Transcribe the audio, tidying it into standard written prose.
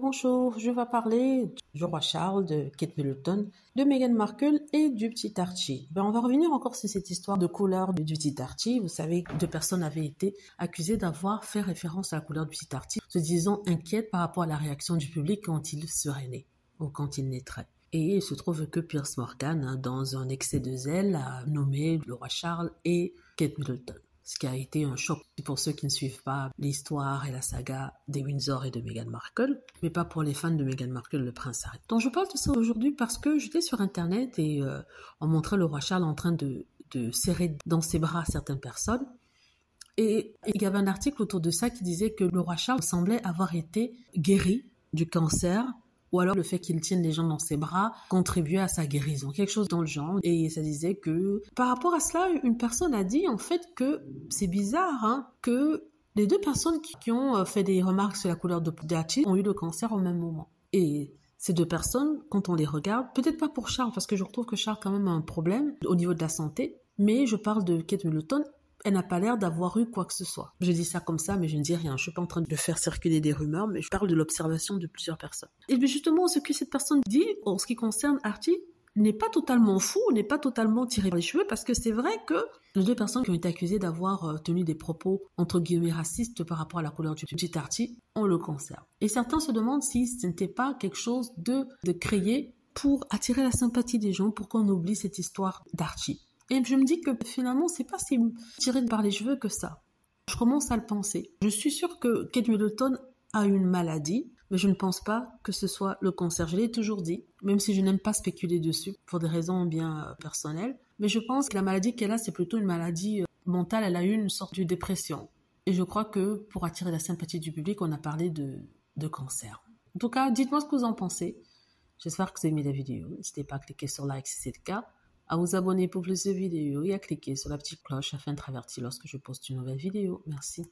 Bonjour, je vais parler du roi Charles, de Kate Middleton, de Meghan Markle et du petit Archie. On va revenir encore sur cette histoire de couleur du petit Archie. Vous savez, deux personnes avaient été accusées d'avoir fait référence à la couleur du petit Archie, se disant inquiètes par rapport à la réaction du public quand il serait né ou quand il naîtrait. Et il se trouve que Piers Morgan, dans un excès de zèle, a nommé le roi Charles et Kate Middleton. Ce qui a été un choc pour ceux qui ne suivent pas l'histoire et la saga des Windsor et de Meghan Markle, mais pas pour les fans de Meghan Markle, le prince Harry. Donc je parle de ça aujourd'hui parce que j'étais sur internet et on montrait le roi Charles en train de serrer dans ses bras certaines personnes. Et il y avait un article autour de ça qui disait que le roi Charles semblait avoir été guéri du cancer, ou alors le fait qu'il tienne les gens dans ses bras contribuait à sa guérison, quelque chose dans le genre. Et ça disait que, par rapport à cela, une personne a dit en fait que c'est bizarre que les deux personnes qui ont fait des remarques sur la couleur de Archie ont eu le cancer au même moment. Et ces deux personnes, quand on les regarde, peut-être pas pour Charles, parce que je retrouve que Charles quand même a un problème au niveau de la santé, mais je parle de Kate Middleton. Elle n'a pas l'air d'avoir eu quoi que ce soit. Je dis ça comme ça, mais je ne dis rien. Je suis pas en train de faire circuler des rumeurs, mais je parle de l'observation de plusieurs personnes. Et bien justement, ce que cette personne dit, en ce qui concerne Archie, n'est pas totalement fou, n'est pas totalement tiré par les cheveux, parce que c'est vrai que les deux personnes qui ont été accusées d'avoir tenu des propos, entre guillemets, racistes par rapport à la couleur du petit Archie, ont le cancer. Et certains se demandent si ce n'était pas quelque chose de créé pour attirer la sympathie des gens, pour qu'on oublie cette histoire d'Archie. Et je me dis que finalement, c'est pas si tiré par les cheveux que ça. Je commence à le penser. Je suis sûre que Kate Middleton a une maladie, mais je ne pense pas que ce soit le cancer. Je l'ai toujours dit, même si je n'aime pas spéculer dessus, pour des raisons bien personnelles. Mais je pense que la maladie qu'elle a, c'est plutôt une maladie mentale. Elle a eu une sorte de dépression. Et je crois que pour attirer la sympathie du public, on a parlé de cancer. En tout cas, dites-moi ce que vous en pensez. J'espère que vous avez aimé la vidéo. N'hésitez pas à cliquer sur like si c'est le cas, à vous abonner pour plus de vidéos et à cliquer sur la petite cloche afin d'être averti lorsque je poste une nouvelle vidéo. Merci.